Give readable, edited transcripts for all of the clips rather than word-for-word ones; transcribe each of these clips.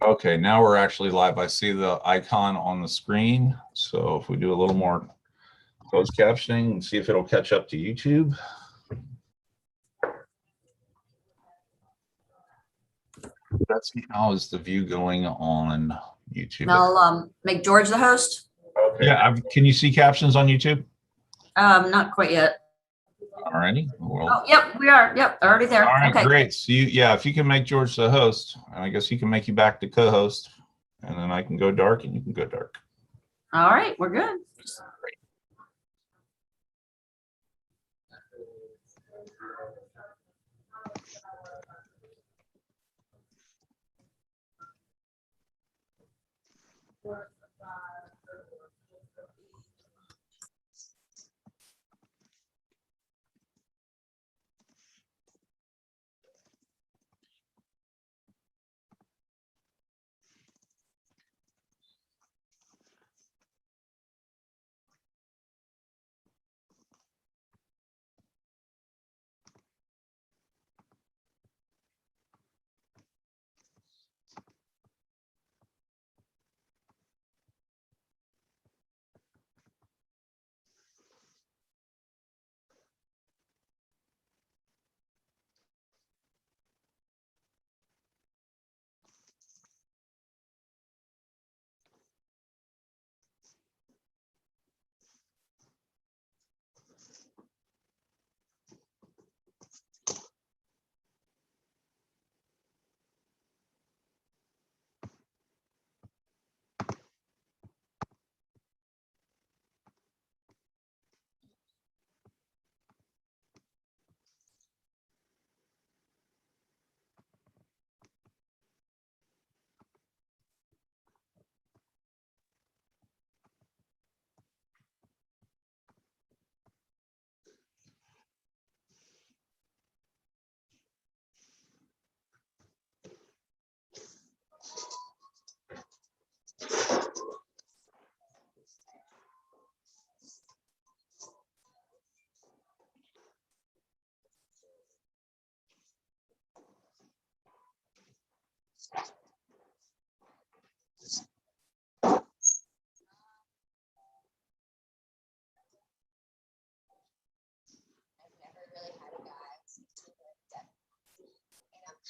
Okay, now we're actually live. I see the icon on the screen. So if we do a little more closed captioning and see if it'll catch up to YouTube. That's how is the view going on YouTube? I'll make George the host. Okay. Yeah, can you see captions on YouTube? Not quite yet. Alrighty. Well, oh, yep, we are. Yep, already there. All right, okay, great. So yeah, if you can make George the host, I guess he can make you back to co-host, and then I can go dark and you can go dark. All right, we're good.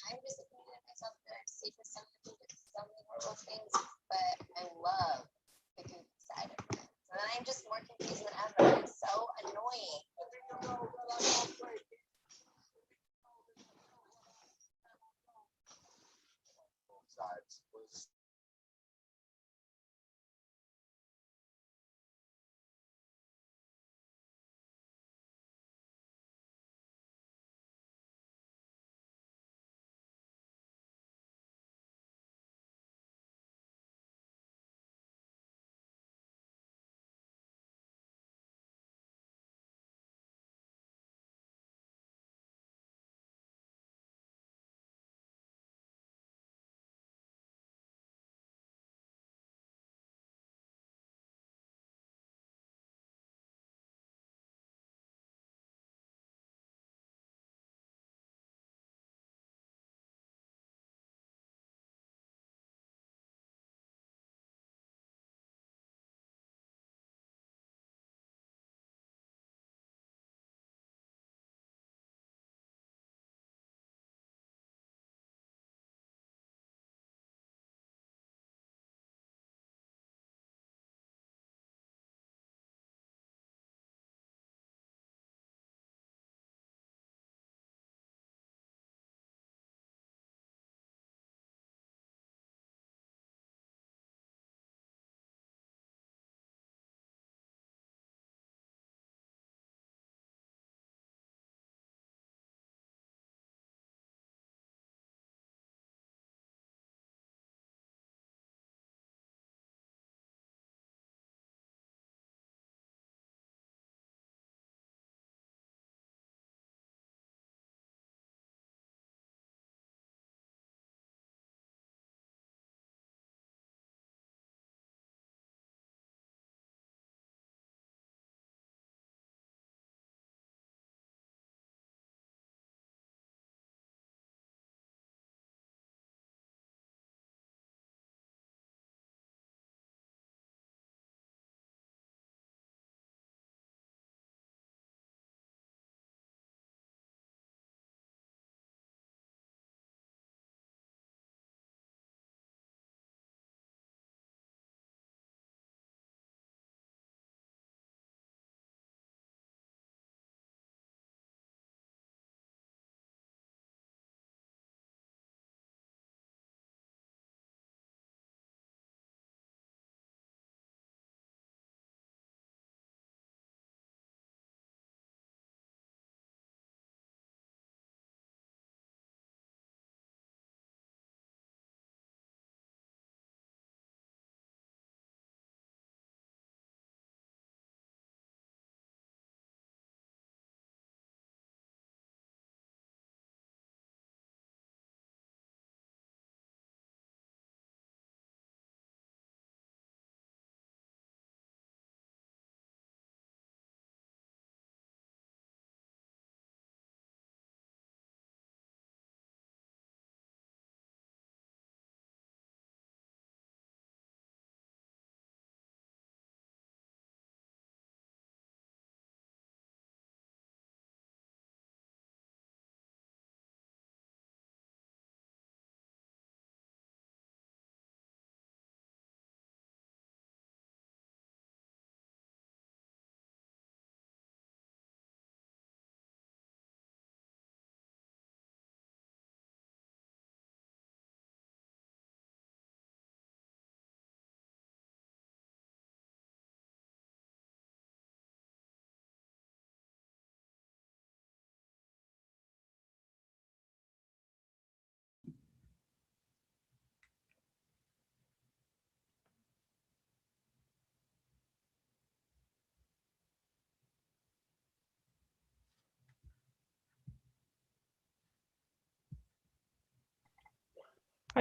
I'm disappointed in myself that I've stayed with some people with so many horrible things, but I love the good side of it. And I'm just more confused than ever. It's so annoying.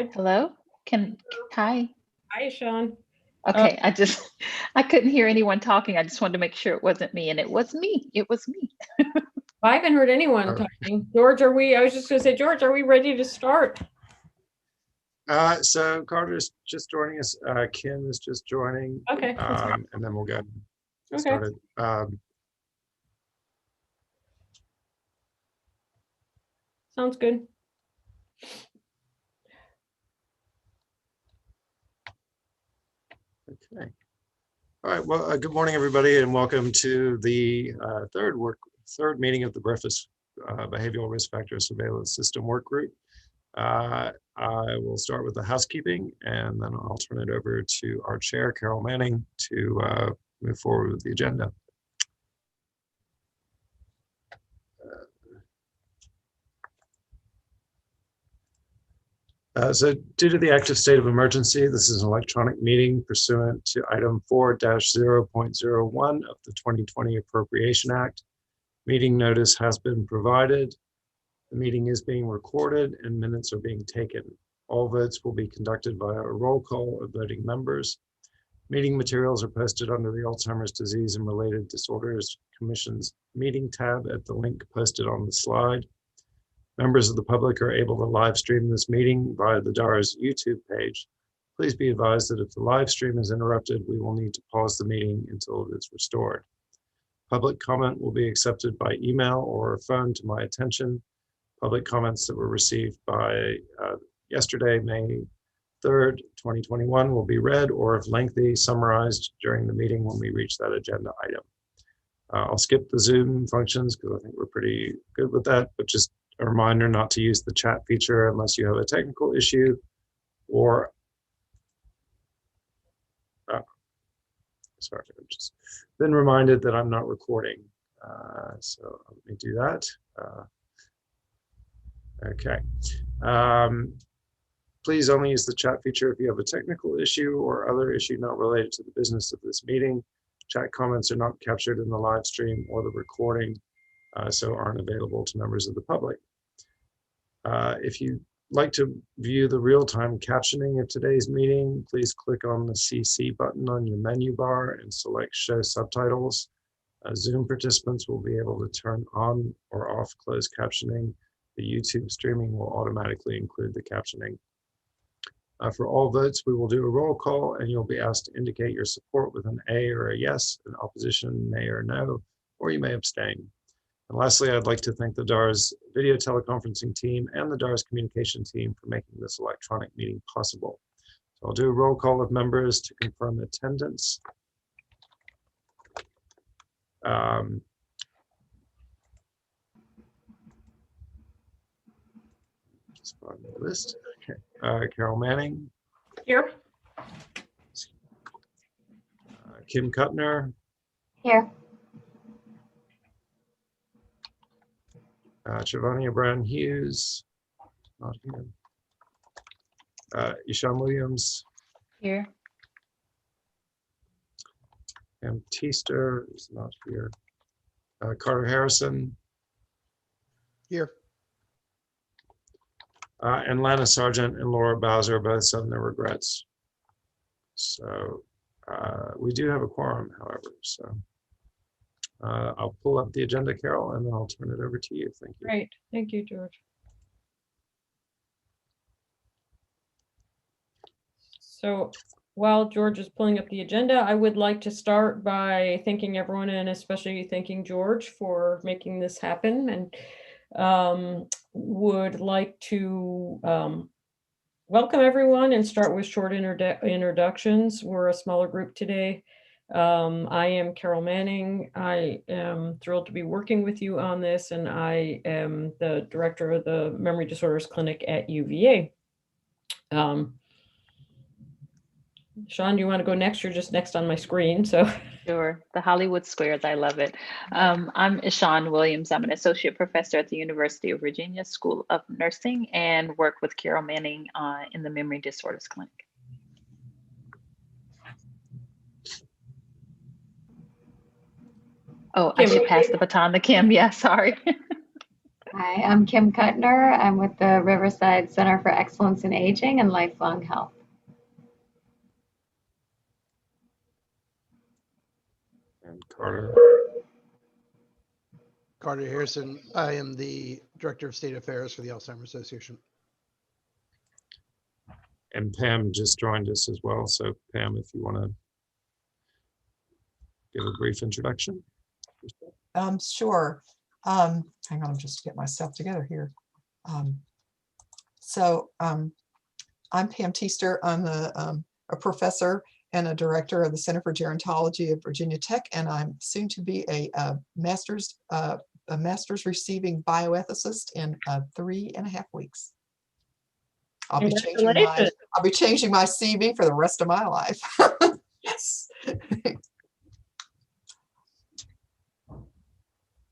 Hello? Hi. Hi, Sean. Okay, I couldn't hear anyone talking. I just wanted to make sure it wasn't me, and it was me. It was me. I haven't heard anyone talking. George, I was just gonna say, George, are we ready to start? So Carter's just joining us. Kim is just joining. Okay. And then we'll get Okay. started. Sounds good. Okay. All right. Well, good morning, everybody, and welcome to the third meeting of the BRFSS Behavioral Risk Factor Surveillance System Work Group. I will start with the housekeeping, and then I'll turn it over to our chair, Carol Manning, to move forward with the agenda. So due to the active state of emergency, this is an electronic meeting pursuant to item 4-0.01 of the 2020 Appropriation Act. Meeting notice has been provided. The meeting is being recorded and minutes are being taken. All votes will be conducted via a roll call of voting members. Meeting materials are posted under the Alzheimer's Disease and Related Disorders Commission's meeting tab at the link posted on the slide. Members of the public are able to live stream this meeting via the DAR's YouTube page. Please be advised that if the live stream is interrupted, we will need to pause the meeting until it is restored. Public comment will be accepted by email or phone to my attention. Public comments that were received by yesterday, May 3rd, 2021 will be read, or if lengthy, summarized during the meeting when we reach that agenda item. I'll skip the Zoom functions because I think we're pretty good with that, but just a reminder not to use the chat feature unless you have a technical issue or, sorry, I've just been reminded that I'm not recording. So let me do that. Okay. Please only use the chat feature if you have a technical issue or other issue not related to the business of this meeting. Chat comments are not captured in the live stream or the recording, so aren't available to members of the public. If you'd like to view the real-time captioning of today's meeting, please click on the CC button on your menu bar and select Show Subtitles. Zoom participants will be able to turn on or off closed captioning. The YouTube streaming will automatically include the captioning. For all votes, we will do a roll call and you'll be asked to indicate your support with an A or a yes, an opposition, nay or no, or you may abstain. And lastly, I'd like to thank the DAR's video teleconferencing team and the DAR's communication team for making this electronic meeting possible. So I'll do a roll call of members to confirm attendance. Just find the list. Okay. Carol Manning. Here. Kim Kuttner. Here. Giovanni Brown Hughes. Not here. Ishan Williams. Here. Pam Teester is not here. Carter Harrison. Here. And Lana Sargent and Laura Bowser both send their regrets. So we do have a quorum, however. So I'll pull up the agenda, Carol, and then I'll turn it over to you. Thank you. Great. Thank you, George. So while George is pulling up the agenda, I would like to start by thanking everyone and especially thanking George for making this happen, and would like to welcome everyone and start with short introductions. We're a smaller group today. I am Carol Manning. I am thrilled to be working with you on this, and I am the director of the Memory Disorders Clinic at UVA. Sean, do you want to go next? You're just next on my screen, so. Sure. The Hollywood Squares. I love it. I'm Ishan Williams. I'm an associate professor at the University of Virginia School of Nursing and work with Carol Manning in the Memory Disorders Clinic. Oh, I should pass the baton to Kim. Yeah, sorry. Hi, I'm Kim Kuttner. I'm with the Riverside Center for Excellence in Aging and Lifelong Health. And Carter. Carter Harrison. I am the Director of State Affairs for the Alzheimer's Association. And Pam just joined us as well. So Pam, if you want to give a brief introduction. Sure. Hang on, just to get myself together here. I'm Pam Teester. I'm a professor and a director of the Center for Gerontology at Virginia Tech, and I'm soon to be a master's receiving bioethicist in 3.5 weeks. I'll be changing my CV for the rest of my life. Yes.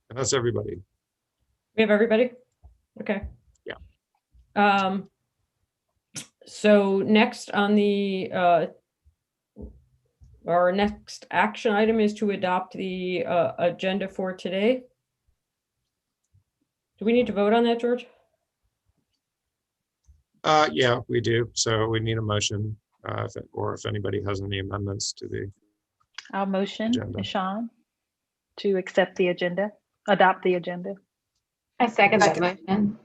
And that's everybody. We have everybody? Okay. Yeah. So next on the, our next action item is to adopt the agenda for today. Do we need to vote on that, George? Yeah, we do. So we need a motion, or if anybody has any amendments to the I'll motion, agenda. Sean, to accept the agenda, adopt the agenda. I second that motion.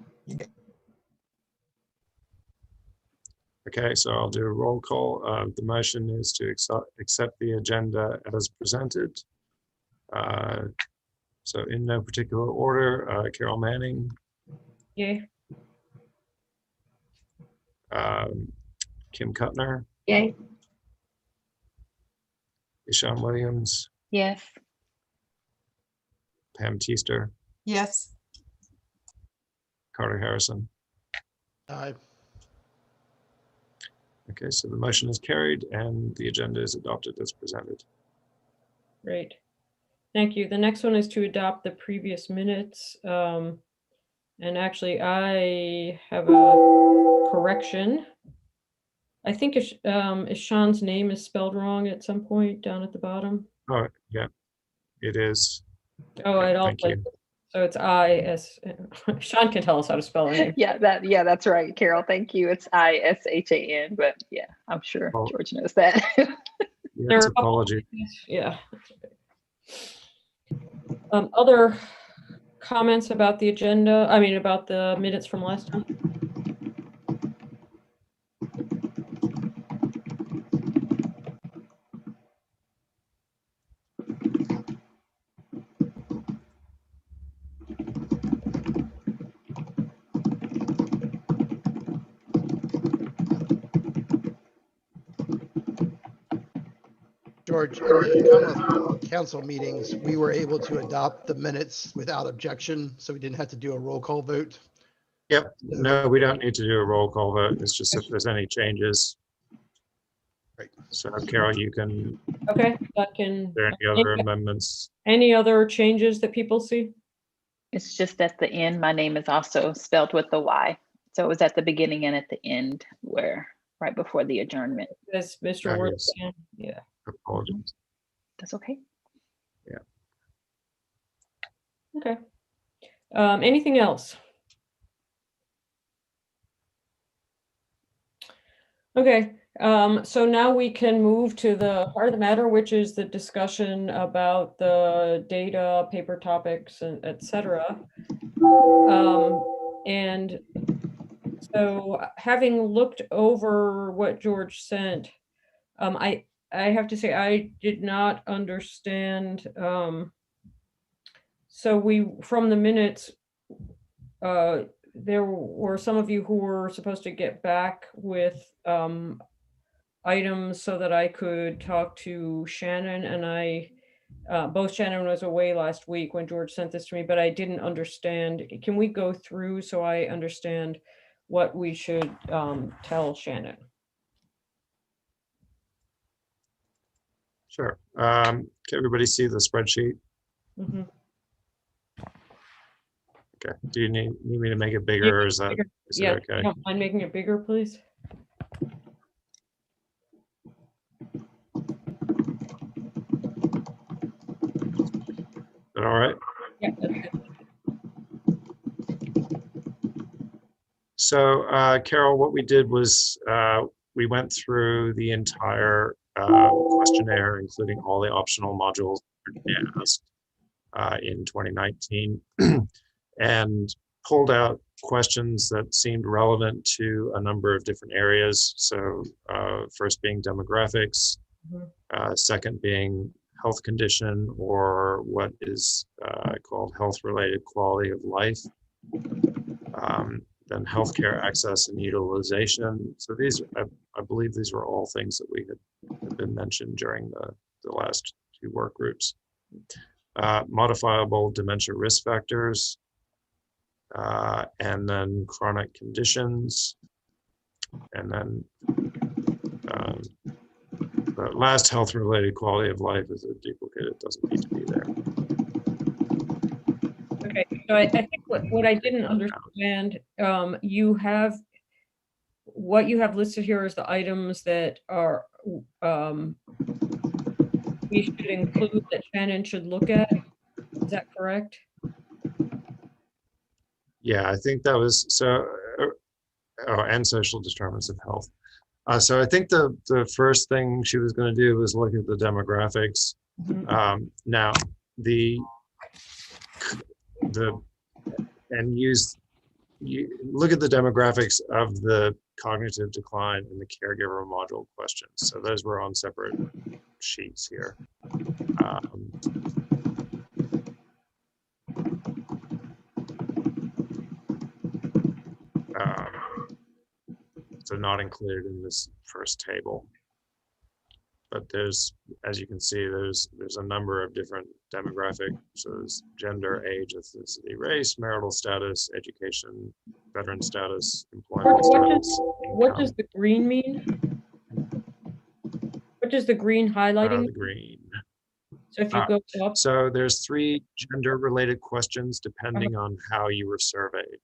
Okay, so I'll do a roll call. The motion is to accept the agenda as presented. So in no particular order, Carol Manning, Yay. Kim Kuttner, Yay. Ishan Williams, Yes. Pam Teester, Yes. Carter Harrison. Aye. Okay, so the motion is carried and the agenda is adopted as presented. Great. Thank you. The next one is to adopt the previous minutes. And actually, I have a correction. I think is Sean's name is spelled wrong at some point down at the bottom. Oh, yeah, it is. Oh, I don't. Thank you. So it's I-S. Sean can tell us how to spell her name. Yeah, that's right, Carol. Thank you. It's ISHAN, but yeah, I'm sure Oh. George knows that. Yes, apology. Yeah. Other comments about the agenda? I mean, about the minutes from last time? George, in the Commonwealth Council meetings, we were able to adopt the minutes without objection, so we didn't have to do a roll call vote. Yep, no, we don't need to do a roll call vote. It's just if there's any changes. Right. So Carol, you can, Okay, that can. are there any other amendments? Any other changes that people see? It's just at the end, my name is also spelled with the Y. So it was at the beginning and at the end where, right before the adjournment. As Mr. Ah, Worthington, yes. yeah. Apologies. That's okay. Okay. Anything else? Okay, so now we can move to the heart of the matter, which is the discussion about the data, paper topics, and et cetera. And so having looked over what George sent, I have to say I did not understand. So from the minutes, there were some of you who were supposed to get back with items so that I could talk to Shannon, and both Shannon was away last week when George sent this to me, but I didn't understand. Can we go through so I understand what we should tell Shannon? Sure. Can everybody see the spreadsheet? Mm-hmm. Okay. Do you need me to make it bigger, or is that Yeah, okay? you don't mind making it bigger, please? Is that all right? Yeah, that's good. So Carol, what we did was we went through the entire questionnaire, including all the optional modules asked in 2019, and pulled out questions that seemed relevant to a number of different areas. So first being demographics, second being health condition, or what is called health-related quality of life. Then healthcare access and utilization. So these, I believe these were all things that we had been mentioned during the last two work groups. Modifiable dementia risk factors, and then chronic conditions. And then the last health-related quality of life is a duplicate. It doesn't need to be there. Okay, so I think what I didn't understand, you have, what you have listed here is the items that are, we should include, that Shannon should look at. Is that correct? Yeah, I think that was, so, and social determinants of health. So I think the first thing she was going to do was look at the demographics. Now, look at the demographics of the cognitive decline in the caregiver module questions. So those were on separate sheets here. So not included in this first table. But there's, as you can see, there's a number of different demographic, so there's gender, age, ethnicity, race, marital status, education, veteran status, employment status. What does the green mean? What does the green highlighting? The green. So if you go up. So there's 3 gender-related questions depending on how you were surveyed.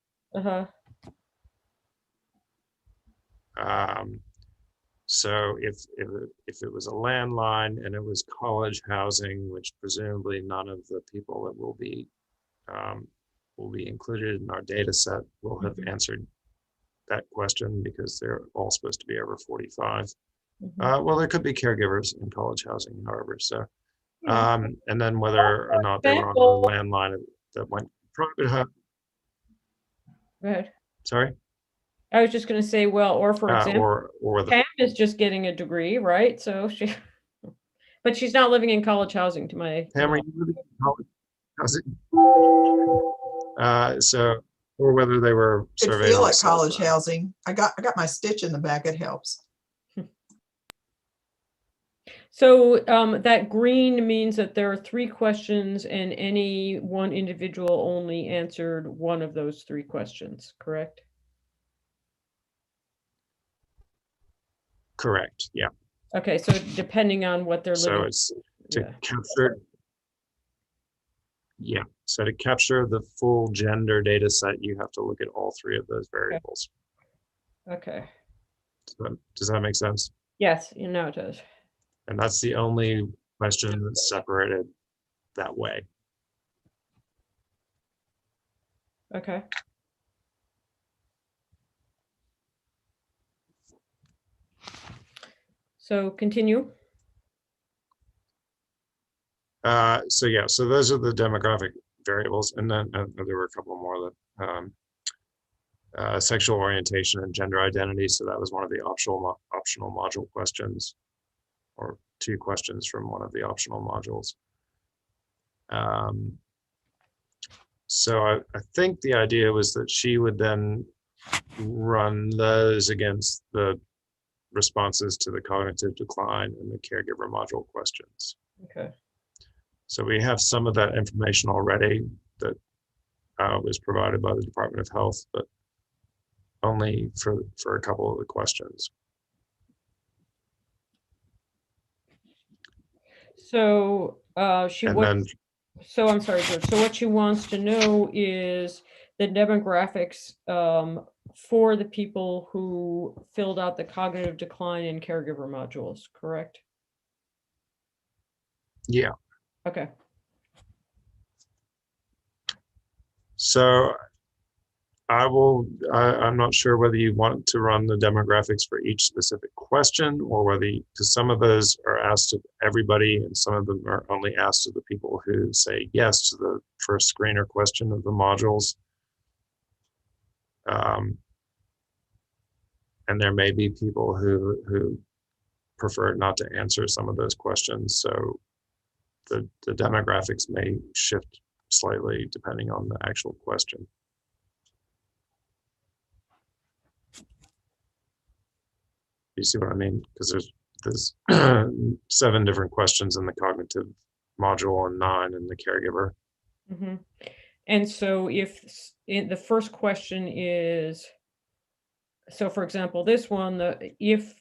So if it was a landline and it was college housing, which presumably none of the people that will be included in our data set will have answered that question because they're all supposed to be over 45. Well, there could be caregivers in college housing, however. So, and then whether or not they were on a landline that went private. Go ahead. Sorry. I was just going to say, well, or for example, or Pam is just getting a degree, right? So she, but she's not living in college housing. To my Pam, are you living in college housing? So, or whether they were Could surveyed. feel like college housing. I got my stitch in the back. It helps. So that green means that there are 3 questions, and any one individual only answered one of those 3 questions. Correct? Correct. Yeah. Okay, so depending on what they're living. So it's to capture. Yeah. So to capture the full gender data set, you have to look at all 3 of those variables. Okay. So does that make sense? Yes, you know it does. And that's the only question that's separated that way. Okay. So continue. So yeah, so those are the demographic variables, and then there were a couple more that sexual orientation and gender identity. So that was one of the optional module questions, or 2 questions from one of the optional modules. So I think the idea was that she would then run those against the responses to the cognitive decline and the caregiver module questions. Okay. So we have some of that information already that was provided by the Department of Health, but only for a couple of the questions. So so I'm sorry, George. So what she wants to know is the demographics for the people who filled out the cognitive decline and caregiver modules, correct? Yeah. Okay. So I'm not sure whether you want to run the demographics for each specific question or whether, because some of those are asked of everybody and some of them are only asked of the people who say yes to the first screener question of the modules. And there may be people who prefer not to answer some of those questions. So the demographics may shift slightly depending on the actual question. You see what I mean? Because there's 7 different questions in the cognitive module and 9 in the caregiver. Mm-hmm. And so if the first question is, so for example, this one, if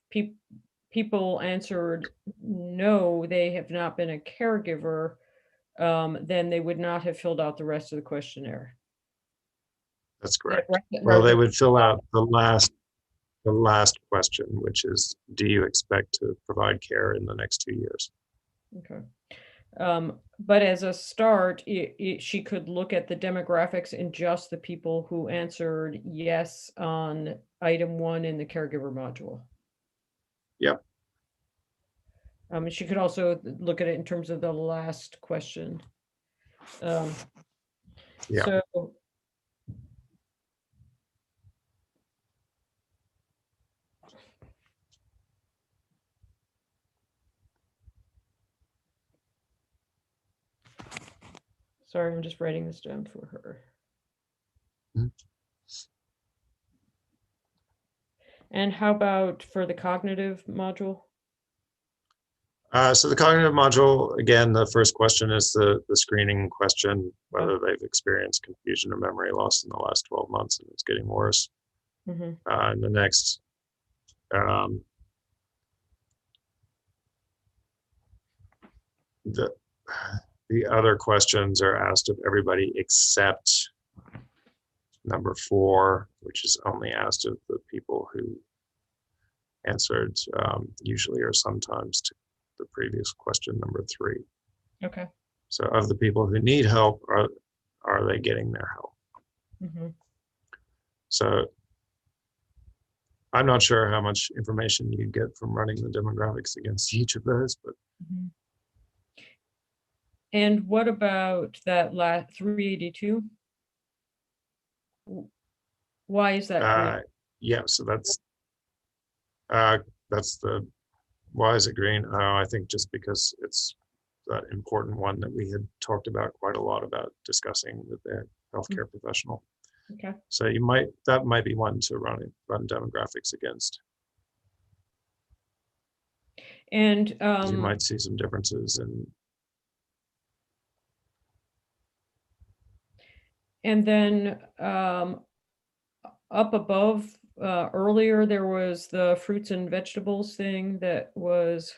people answered no, they have not been a caregiver, then they would not have filled out the rest of the questionnaire. That's correct. Right? Well, they would fill out the last question, which is, do you expect to provide care in the next 2 years? Okay. But as a start, she could look at the demographics in just the people who answered yes on item 1 in the caregiver module. Yep. She could also look at it in terms of the last question. Yeah. So sorry, I'm just writing this down for her. Mhm. And how about for the cognitive module? So the cognitive module, again, the first question is the screening question, whether they've experienced confusion or memory loss in the last 12 months and it's getting worse. Mm-hmm. And the next, the other questions are asked of everybody except number 4, which is only asked of the people who answered usually or sometimes to the previous question, number 3. Okay. So of the people who need help, are they getting their help? Mm-hmm. So I'm not sure how much information you get from running the demographics against each of those, but. Mm-hmm. And what about that last 382? Why is that green? Yeah, so that's the, why is it green? I think just because it's that important one that we had talked about quite a lot about discussing with the healthcare professional. Okay. So that might be one to run demographics against. And you might see some differences in. And then up above, earlier, there was the fruits and vegetables thing that was,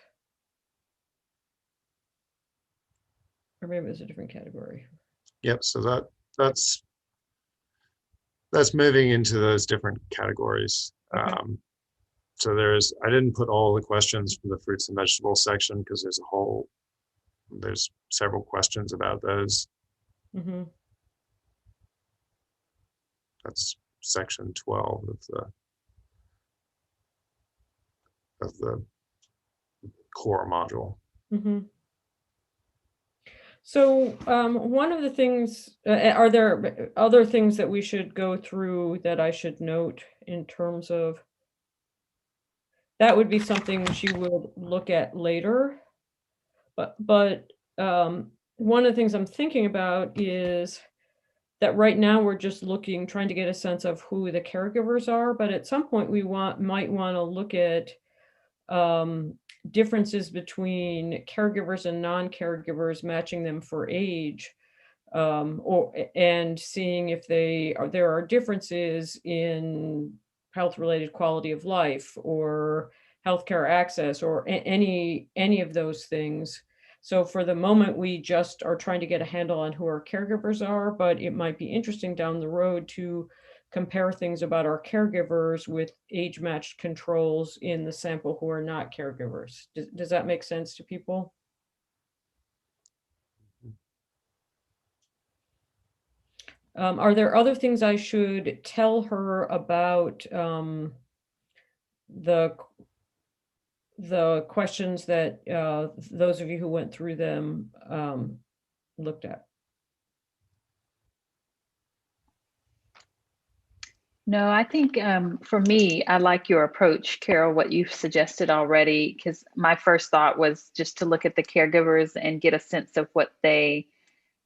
or maybe it was a different category. Yep, so that's moving into those different categories. Okay. So I didn't put all the questions for the fruits and vegetables section because there's several questions about those. Mm-hmm. That's section 12 of the core module. Mm-hmm. So one of the things, are there other things that we should go through that I should note in terms of, that would be something she would look at later. But one of the things I'm thinking about is that right now we're just trying to get a sense of who the caregivers are, but at some point we might want to look at differences between caregivers and non-caregivers, matching them for age, and seeing if there are differences in health-related quality of life or healthcare access or any of those things. So for the moment, we just are trying to get a handle on who our caregivers are, but it might be interesting down the road to compare things about our caregivers with age-matched controls in the sample who are not caregivers. Does that make sense to people? Are there other things I should tell her about the questions that those of you who went through them looked at? No, I think for me, I like your approach, Carol, what you've suggested already, because my first thought was just to look at the caregivers and get a sense of what they,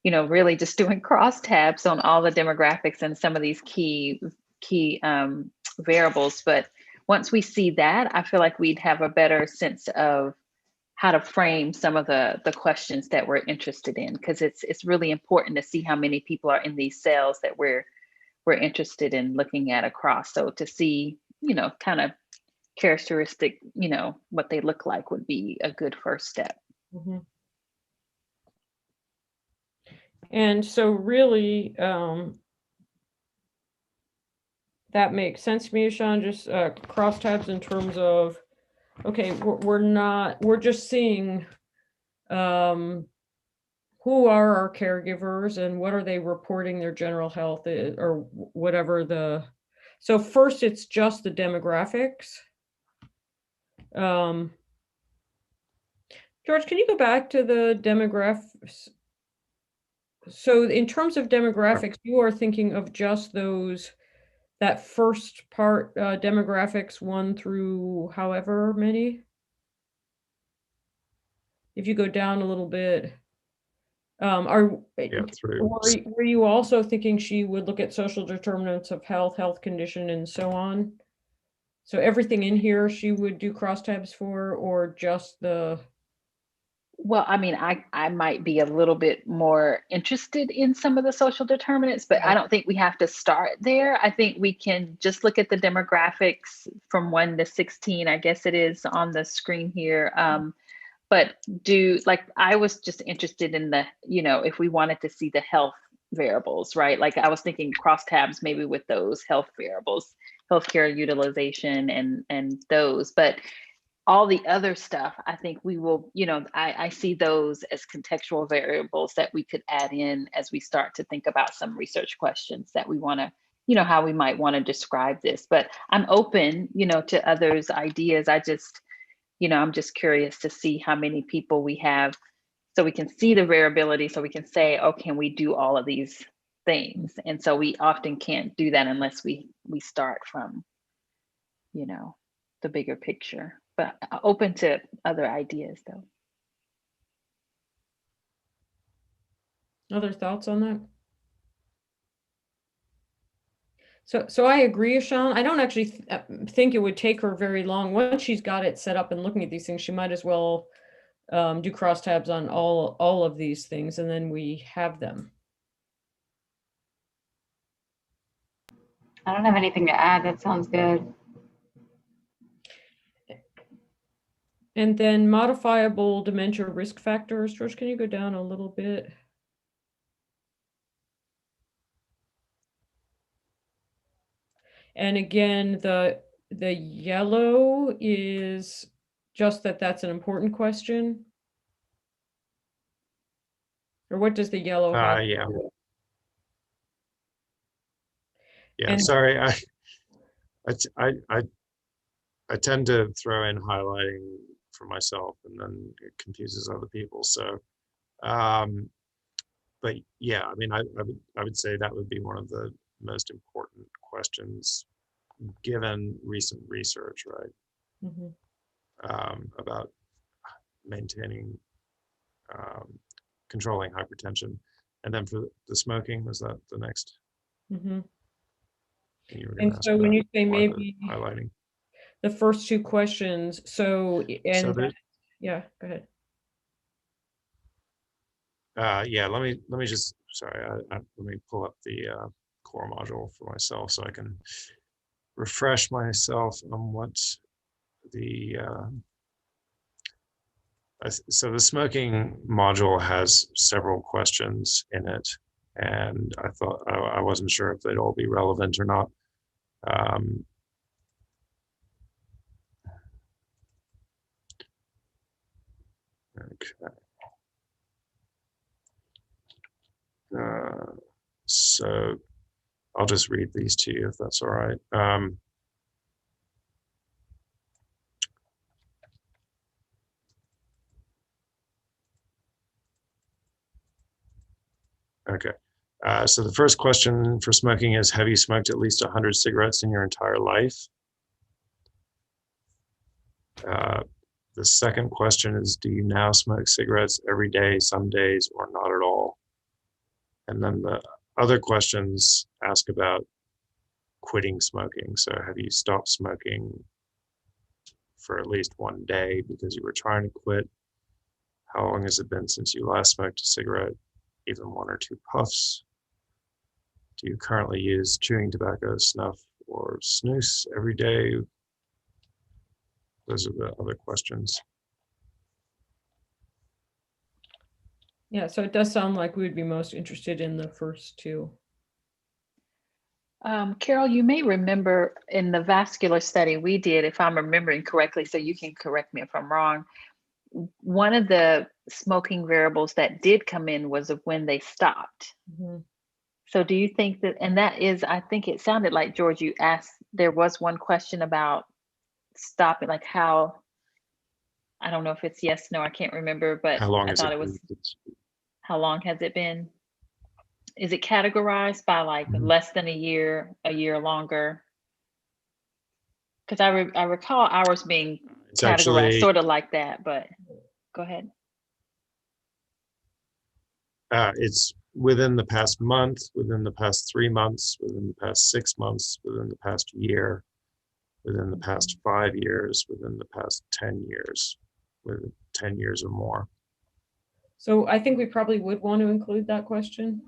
really just doing crosstabs on all the demographics and some of these key variables. But once we see that, I feel like we'd have a better sense of how to frame some of the questions that we're interested in, because it's really important to see how many people are in these cells that we're interested in looking at across. So to see, kind of characteristic, what they look like would be a good first step. Mm-hmm. And so really, that makes sense to me, Sean, just crosstabs in terms of, okay, we're just seeing who are our caregivers and what are they reporting their general health or whatever so first it's just the demographics. George, can you go back to the demographics? So in terms of demographics, you are thinking of just that first part, demographics 1 through however many? If you go down a little bit, were you also thinking she would look at social determinants of health condition, and so on? So everything in here she would do crosstabs for, or just the? Well, I mean, I might be a little bit more interested in some of the social determinants, but I don't think we have to start there. I think we can just look at the demographics from 1 to 16, I guess it is on the screen here. But I was just interested in the, if we wanted to see the health variables, right? Like I was thinking crosstabs maybe with those health variables, healthcare utilization and those, but all the other stuff, I think we will, I see those as contextual variables that we could add in as we start to think about some research questions that we want to, how we might want to describe this. But I'm open, to others' ideas. I'm just curious to see how many people we have so we can see the variability, so we can say, oh, can we do all of these things? And so we often can't do that unless we start from, the bigger picture, but open to other ideas though. Other thoughts on that? So I agree, Sean. I don't actually think it would take her very long. Once she's got it set up and looking at these things, she might as well do crosstabs on all of these things, and then we have them. I don't have anything to add. That sounds good. And then modifiable dementia risk factors. George, can you go down a little bit? And again, the yellow is just that's an important question. Or what does the yellow have? Yeah. Yeah, And sorry. I tend to throw in highlighting for myself, and then it confuses other people. So, but yeah, I mean, I would say that would be one of the most important questions given recent research, right? Mm-hmm. About maintaining, controlling hypertension. And then for the smoking, was that the next? Mm-hmm. And so when you say maybe highlighting the first 2 questions, yeah, go ahead. Yeah, let me just, sorry, let me pull up the core module for myself so I can refresh myself on what the so the smoking module has several questions in it, and I thought I wasn't sure if they'd all be relevant or not. Okay. So I'll just read these to you if that's all right. Okay. So the first question for smoking is, have you smoked at least 100 cigarettes in your entire life? The second question is, do you now smoke cigarettes every day, some days, or not at all? And then the other questions ask about quitting smoking. So have you stopped smoking for at least one day because you were trying to quit? How long has it been since you last smoked a cigarette, even 1 or 2 puffs? Do you currently use chewing tobacco, snuff, or snus every day? Those are the other questions. Yeah, so it does sound like we would be most interested in the first 2. Carol, you may remember in the vascular study we did, if I'm remembering correctly, so you can correct me if I'm wrong, one of the smoking variables that did come in was of when they stopped. Mm-hmm. So do you think that, and that is, I think it sounded like, George, you asked, there was one question about stopping, like how, I don't know if it's yes, no, I can't remember, but How long I has thought it it was, been? how long has it been? Is it categorized by like less than a year longer? Because I recall ours being It's categorized actually, sort of like that, but go ahead. it's within the past month, within the past 3 months, within the past 6 months, within the past year, within the past 5 years, within the past 10 years, within 10 years or more. So I think we probably would want to include that question.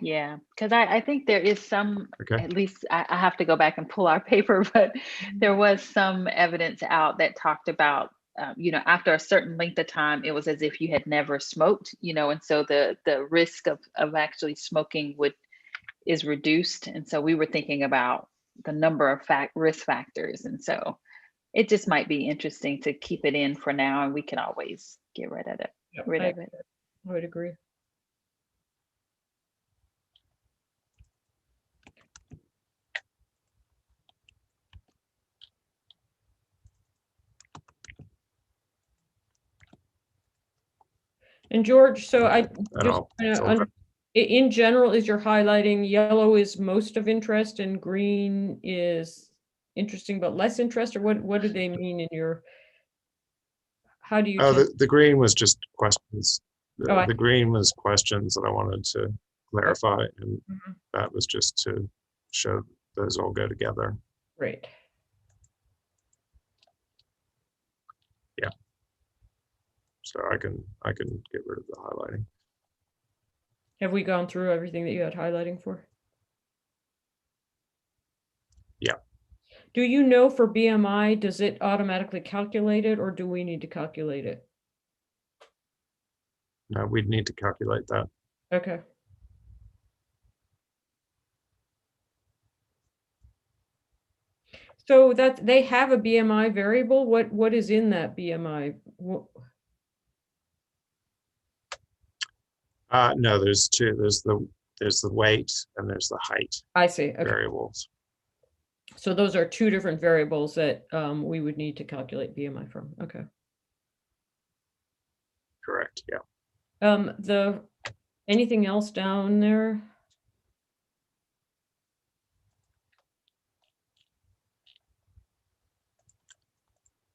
Yeah, because I think there is some, Okay. at least I have to go back and pull our paper, but there was some evidence out that talked about, you know, after a certain length of time, it was as if you had never smoked, you know, and so the risk of actually smoking is reduced. And so we were thinking about the number of risk factors. And so it just might be interesting to keep it in for now, and we can always get rid of it. Yep, I would agree. And George, so I just in general, is your highlighting yellow is most of interest and green is interesting but less interest, or what do they mean in your, how do you? The green was just questions. Oh, the green was questions that I wanted to clarify, and that was just to show those all go together. Great. Yeah. So I can get rid of the highlighting. Have we gone through everything that you had highlighting for? Yeah. Do you know for BMI, does it automatically calculate it, or do we need to calculate it? No, we'd need to calculate that. Okay. So that they have a BMI variable. What is in that BMI? No, there's 2. There's the weight and there's the height. I see. Okay. Variables. So those are 2 different variables that we would need to calculate BMI from. Okay. Correct. Yeah. Anything else down there?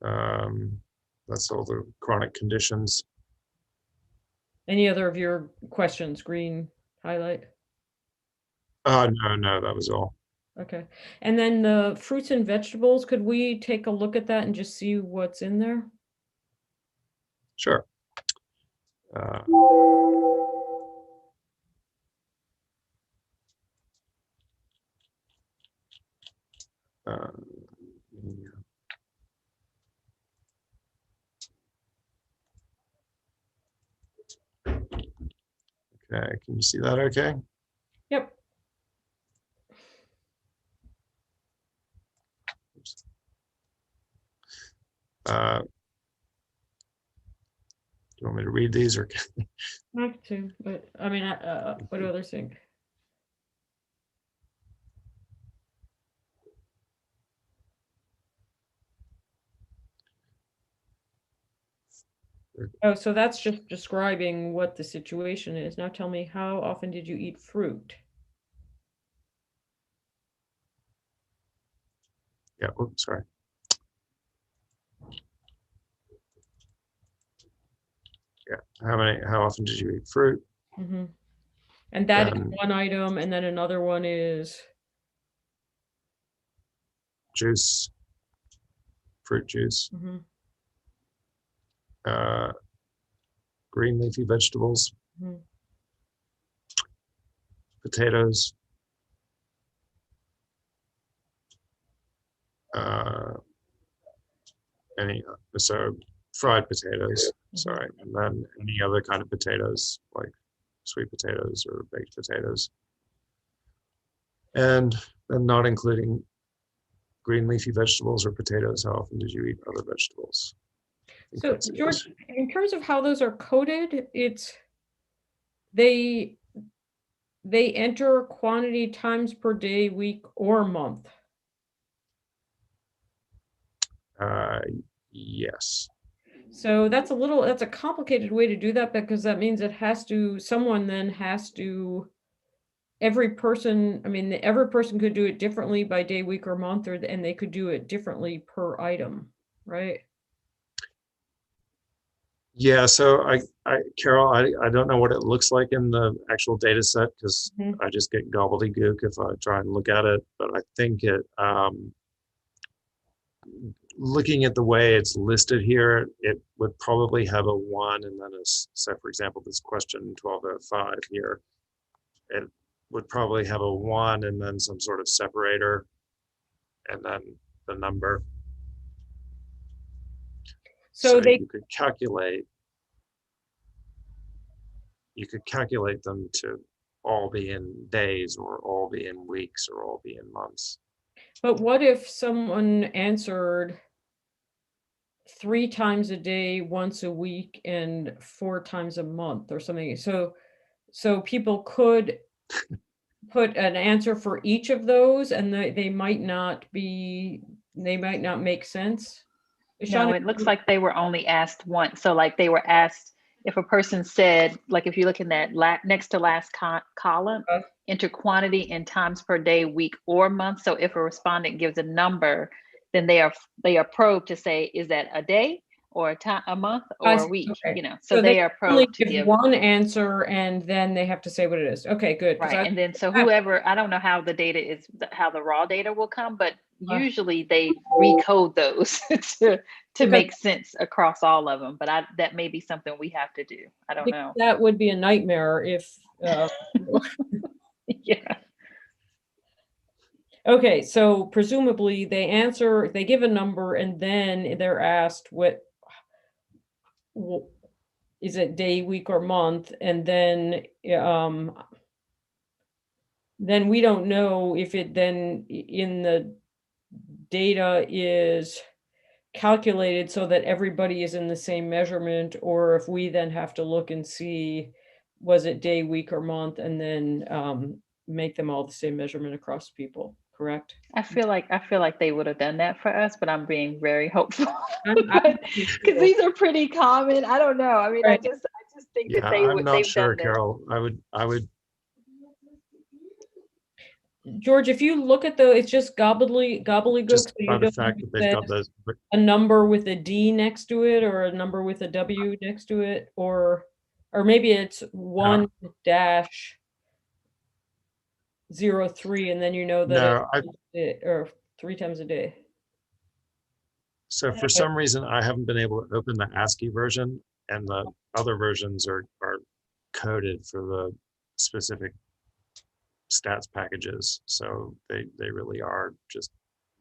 That's all the chronic conditions. Any other of your questions? Green highlight? No, that was all. Okay. And then the fruits and vegetables, could we take a look at that and just see what's in there? Sure. Okay, can you see that okay? Yep. Do you want me to read these, or? I have to, but I mean, what do others think? Oh, so that's just describing what the situation is. Now tell me, how often did you eat fruit? Yeah, oops, sorry. Yeah, how often did you eat fruit? Mm-hmm. And that is Then one item, and then another one is, juice, fruit juice, mm-hmm. green leafy vegetables, Mm-hmm. potatoes, so fried potatoes, sorry, and then any other kind of potatoes like sweet potatoes or baked potatoes. And then not including green leafy vegetables or potatoes, how often did you eat other vegetables? So George, in terms of how those are coded, it's they enter quantity times per day, week, or month. Yes. So that's a complicated way to do that, because that means someone then has to, every person could do it differently by day, week, or month, and they could do it differently per item, right? Yeah, so Carol, I don't know what it looks like in the actual data set because I just get gobbledygook if I try and look at it, but I think looking at the way it's listed here, it would probably have a 1 and then so for example, this question 1205 here, it would probably have a 1 and then some sort of separator and then the number. So you could calculate them to all be in days or all be in weeks or all be in months. But what if someone answered 3 times a day, once a week, and 4 times a month or something? So people could put an answer for each of those, and they might not make sense. No, it looks like they were only asked once. So like they were asked if a person said, like if you look in that next to last column, enter quantity in times per day, week, or month. So if a respondent gives a number, then they are probed to say, is that a day or a month or a week? Okay. So they are probed to give one answer and then they have to say what it is. Okay, good. Right, and then so whoever, I don't know how the data is, how the raw data will come, but usually they recode those to make sense across all of them. But that may be something we have to do. I don't know. That would be a nightmare if. Yeah. Okay, so presumably they give a number and then they're asked what is it, day, week, or month, and then we don't know if it then in the data is calculated so that everybody is in the same measurement, or if we then have to look and see was it day, week, or month, and then make them all the same measurement across people. Correct? I feel like they would have done that for us, but I'm being very hopeful because these are pretty common. I don't know. I mean, right. I just think that they would. I'm not sure, Carol. I would. George, if you look at it's just gobbledygook. Just by the fact that they've got those. A number with a D next to it, or a number with a W next to it, or maybe it's 1-03, and then you know that or 3 times a day. So for some reason, I haven't been able to open the ASCII version, and the other versions are coded for the specific stats packages. So they really are just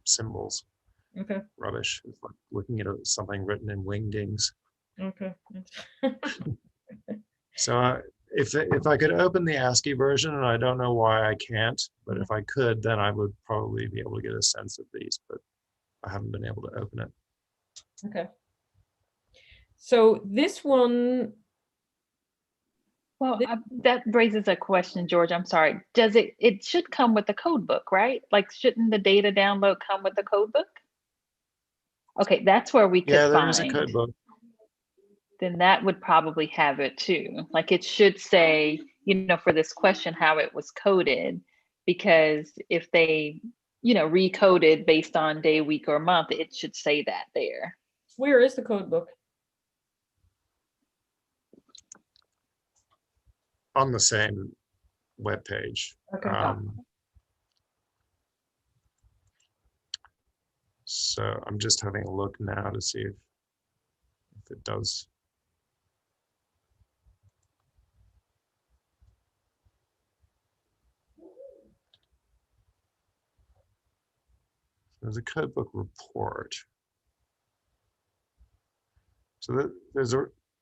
symbols. Okay. Rubbish. It's like looking at something written in wingdings. Okay. So if I could open the ASCII version, and I don't know why I can't, but if I could, then I would probably be able to get a sense of these, but I haven't been able to open it. Okay. So this one. Well, that raises a question, George. I'm sorry. Does it should come with the code book, right? Like, shouldn't the data download come with the code book? Okay, that's where we could find. Yeah, there is a code book. then that would probably have it too. Like it should say, you know, for this question, how it was coded, because if they, you know, recoded based on day, week, or month, it should say that there. Where is the code book? On the same webpage. Okay. So I'm just having a look now to see if it does. There's a codebook report. So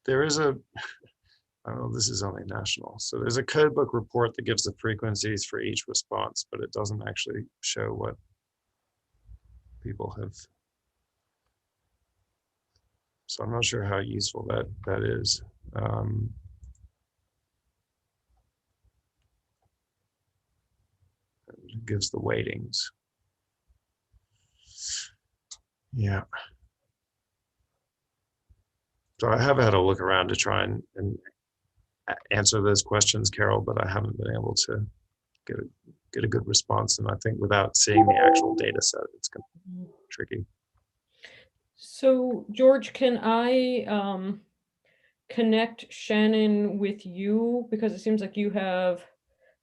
there is a, I don't know, this is only national. So there's a codebook report that gives the frequencies for each response, but it doesn't actually show what people have. So I'm not sure how useful that is. It gives the weightings. Yeah. So I have had a look around to try and answer those questions, Carol, but I haven't been able to get a good response. And I think without seeing the actual data set, it's going to be tricky. So George, can I connect Shannon with you? Because it seems like you have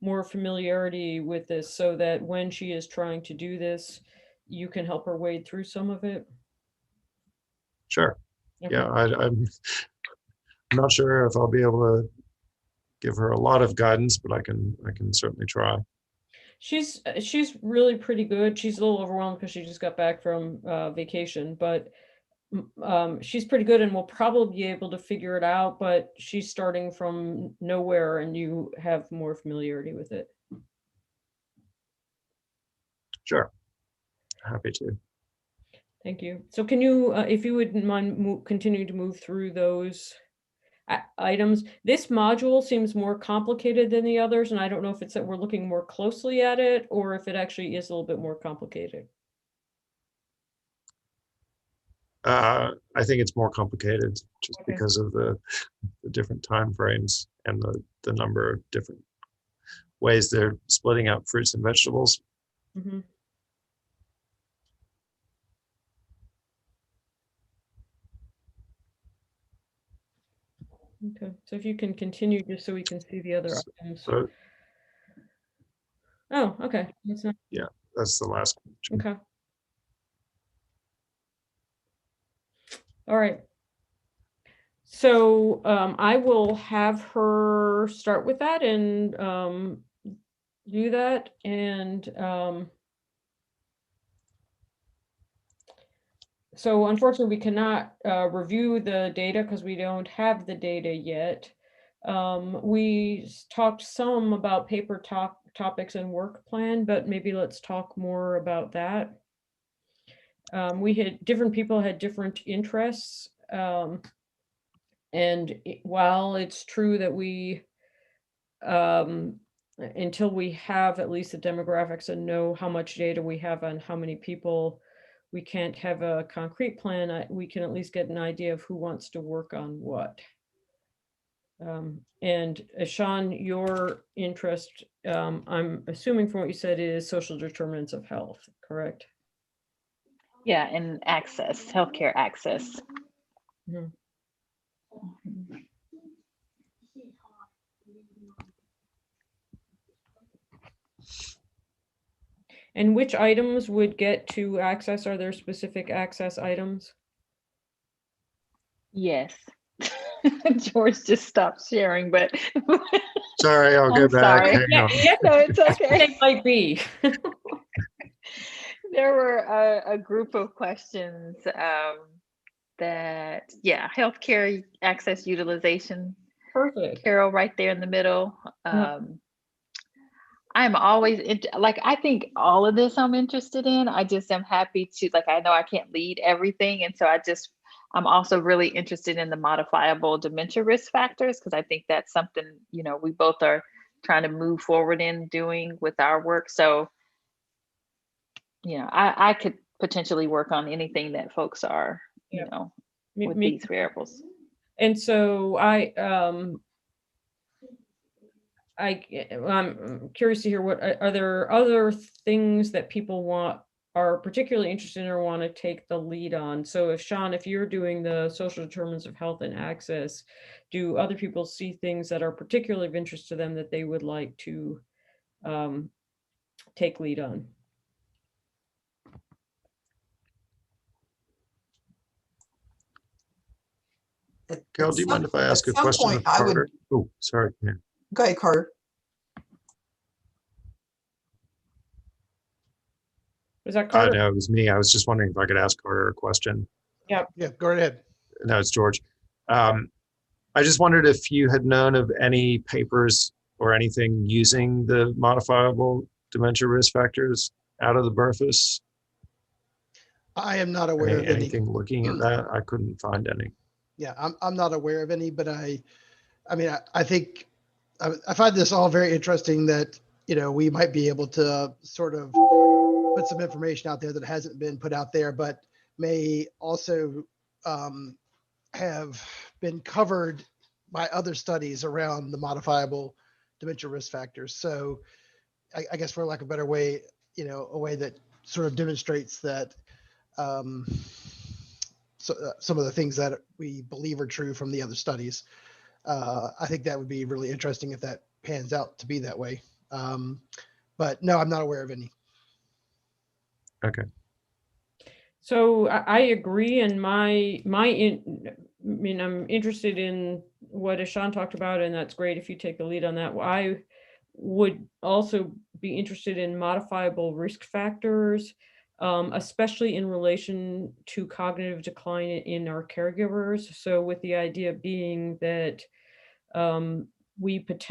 more familiarity with this, so that when she is trying to do this, you can help her wade through some of it. Sure. Okay. Yeah, I'm not sure if I'll be able to give her a lot of guidance, but I can certainly try. She's really pretty good. She's a little overwhelmed because she just got back from vacation, but she's pretty good and will probably be able to figure it out, but she's starting from nowhere and you have more familiarity with it. Sure. Happy to. Thank you. So can you, if you wouldn't mind continue to move through those items. This module seems more complicated than the others, and I don't know if it's that we're looking more closely at it or if it actually is a little bit more complicated. I think it's more complicated just Okay. because of the different time frames and the number of different ways they're splitting up fruits and vegetables. Mm-hmm. Okay, so if you can continue just so we can see the other items. So, Oh, okay. That's not, yeah, that's the last question. okay. All right. So I will have her start with that and do that. And so unfortunately, we cannot review the data because we don't have the data yet. We talked some about paper topics and work plan, but maybe let's talk more about that. We had different people had different interests. And while it's true that we, until we have at least the demographics and know how much data we have on how many people, we can't have a concrete plan. We can at least get an idea of who wants to work on what. And Sean, your interest, I'm assuming from what you said, is social determinants of health, correct? Yeah, and access, healthcare access. Mm-hmm. And which items would get to access? Are there specific access items? Yes. George just stopped sharing, but Sorry, I'll go back. sorry. Hang on. Yeah, no, it's okay. It might be. There were a group of questions that, yeah, healthcare access utilization. Perfect. Carol, right there in the middle. I'm always like, I think all of this I'm interested in. I just am happy to, like, I know I can't lead everything. And so I'm also really interested in the modifiable dementia risk factors, because I think that's something, you know, we both are trying to move forward in doing with our work. So, you know, I could potentially work on anything that folks are, you know, with these variables. And so I'm curious to hear what are there other things that people are particularly interested in or want to take the lead on. So if Sean, if you're doing the social determinants of health and access, do other people see things that are particularly of interest to them that they would like to take lead on? Carol, do you mind if I ask a question of Carter? Oh, sorry. Yeah. Go ahead, Carter. Was that Carter? No, it was me. I was just wondering if I could ask Carter a question. Yeah, go right ahead. No, it's George. I just wondered if you had known of any papers or anything using the modifiable dementia risk factors out of the BRFSS. I am not aware of any. Anything looking at that? I couldn't find any. Yeah, I'm not aware of any, but I mean, I think I find this all very interesting that, you know, we might be able to sort of put some information out there that hasn't been put out there, but may also have been covered by other studies around the modifiable dementia risk factors. So I guess for lack of a better way, you know, a way that sort of demonstrates that some of the things that we believe are true from the other studies. I think that would be really interesting if that pans out to be that way. But no, I'm not aware of any. Okay. So I agree, and I mean, I'm interested in what Ishan talked about, and that's great if you take the lead on that. I would also be interested in modifiable risk factors, especially in relation to cognitive decline in our caregivers. So with the idea being that we could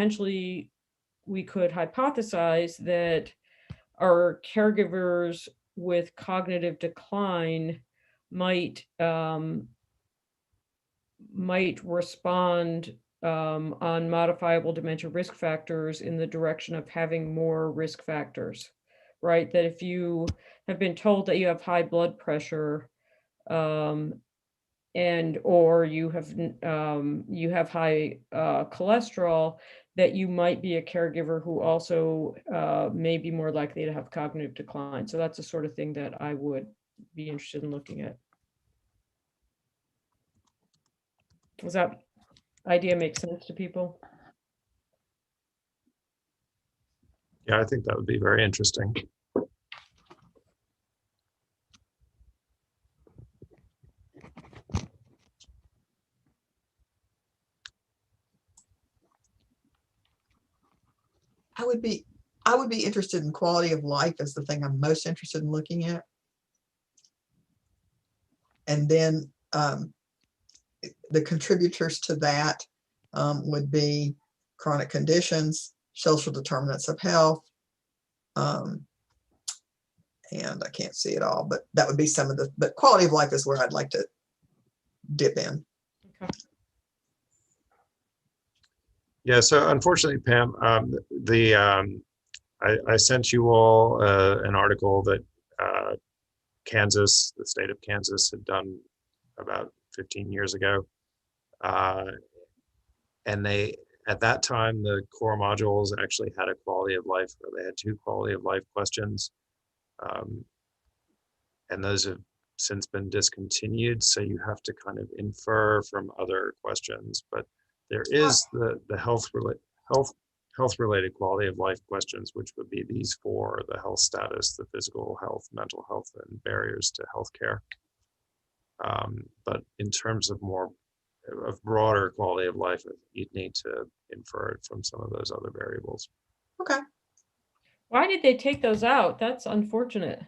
hypothesize that our caregivers with cognitive decline might respond on modifiable dementia risk factors in the direction of having more risk factors, right? That if you have been told that you have high blood pressure and or you have high cholesterol, that you might be a caregiver who also may be more likely to have cognitive decline. So that's the sort of thing that I would be interested in looking at. Does that idea make sense to people? Yeah, I think that would be very interesting. I would be interested in quality of life as the thing I'm most interested in looking at. And then the contributors to that would be chronic conditions, social determinants of health, and I can't see it all, but that would be some of but quality of life is where I'd like to dip in. Okay. Yeah, so unfortunately, Pam, I sent you all an article that Kansas, the state of Kansas, had done about 15 years ago. And at that time, the core modules actually had a quality of life, or they had 2 quality of life questions. And those have since been discontinued. So you have to kind of infer from other questions, but there is the health-related quality of life questions, which would be these 4: the health status, the physical health, mental health, and barriers to healthcare. But in terms of broader quality of life, you'd need to infer it from some of those other variables. Okay. Why did they take those out? That's unfortunate.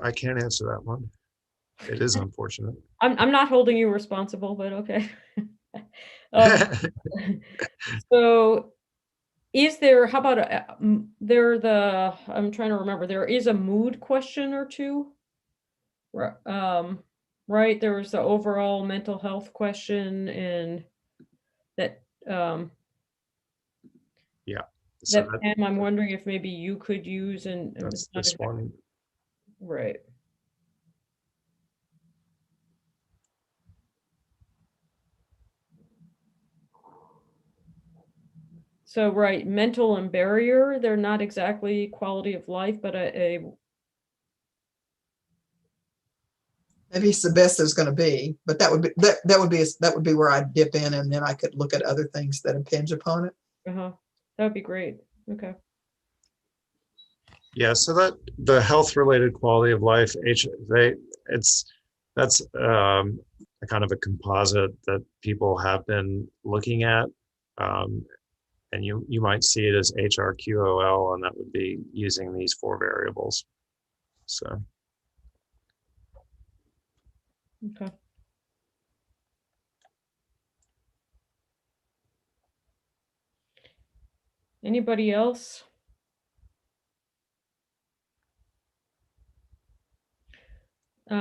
I can't answer that one. It is unfortunate. I'm not holding you responsible, but okay. So is there, how about, I'm trying to remember, there is a mood question or 2. Right, there was the overall mental health question, and that, yeah. So Pam, I'm wondering if maybe you could use, and that's this one. Right. So, right, mental and barrier, they're not exactly quality of life, but Maybe it's the best there's going to be, but that would be where I'd dip in, and then I could look at other things that impinge upon it. that would be great. Okay. Yeah, so that the health related quality of life, that's a kind of a composite that people have been looking at. And you might see it as HRQOL, and that would be using these 4 variables. So. Okay. Anybody else? So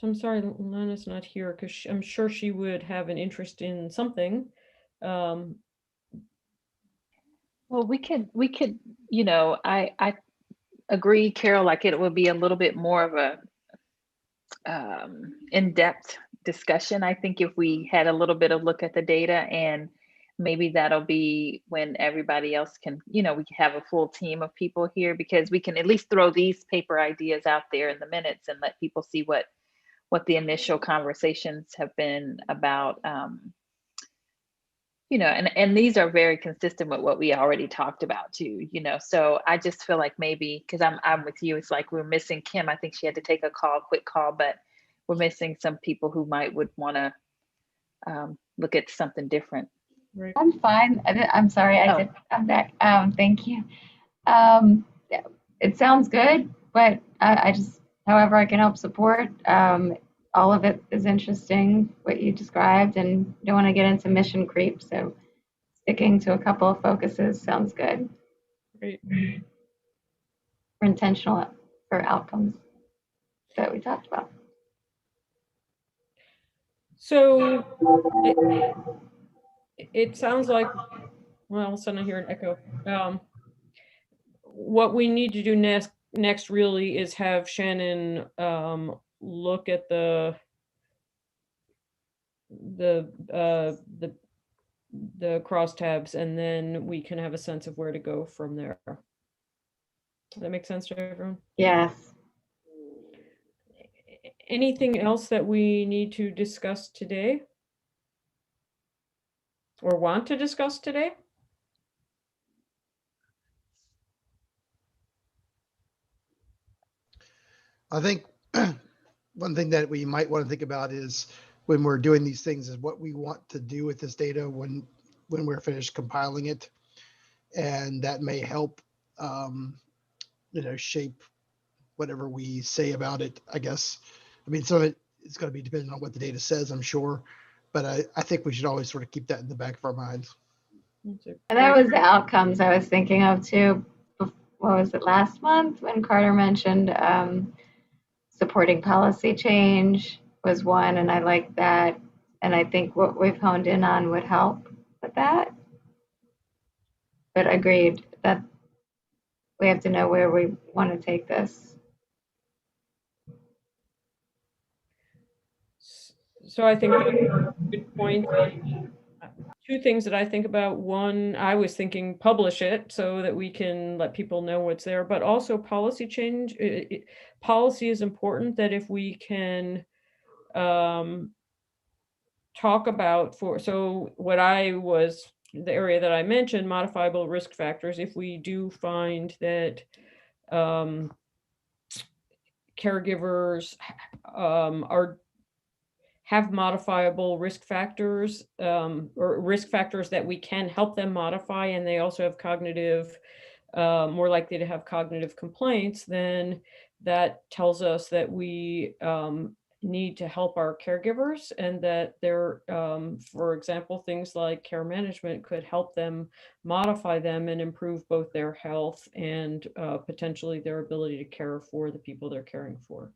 I'm sorry, Lana's not here because I'm sure she would have an interest in something. Well, we could, you know, I agree, Carol, like it would be a little bit more of a in-depth discussion. I think if we had a little bit of look at the data, and maybe that'll be when everybody else can, you know, we can have a full team of people here, because we can at least throw these paper ideas out there in the minutes and let people see what the initial conversations have been about. You know, and these are very consistent with what we already talked about too, you know. So I just feel like maybe, because I'm with you, it's like we're missing Kim. I think she had to take a quick call, but we're missing some people who would want to look at something different. Right. I'm fine. I'm sorry. Oh. I'm back. Thank you. Yeah, it sounds good, but I just, however I can help support. All of it is interesting, what you described, and don't want to get into mission creep. So sticking to a couple of focuses sounds good. Great. For intentional for outcomes that we talked about. So it sounds like, well, all of a sudden I hear an echo. What we need to do next really is have Shannon look at the crosstabs, and then we can have a sense of where to go from there. Does that make sense to everyone? Yes. Anything else that we need to discuss today or want to discuss today? I think one thing that we might want to think about is when we're doing these things is what we want to do with this data when we're finished compiling it. And that may help, you know, shape whatever we say about it, I guess. I mean, some of it is going to be dependent on what the data says, I'm sure. But I think we should always sort of keep that in the back of our minds. And that was the outcomes I was thinking of too. What was it, last month when Carter mentioned supporting policy change was one, and I like that. And I think what we've honed in on would help with that. But agreed that we have to know where we want to take this. So I think that's a good point. 2 things that I think about. One, I was thinking publish it so that we can let people know what's there, but also policy change. Policy is important, that if we can talk about so what the area that I mentioned, modifiable risk factors, if we do find that caregivers have modifiable risk factors, or risk factors that we can help them modify, and they also have cognitive, more likely to have cognitive complaints, then that tells us that we need to help our caregivers, and that they're, for example, things like care management could help them modify them and improve both their health and potentially their ability to care for the people they're caring for.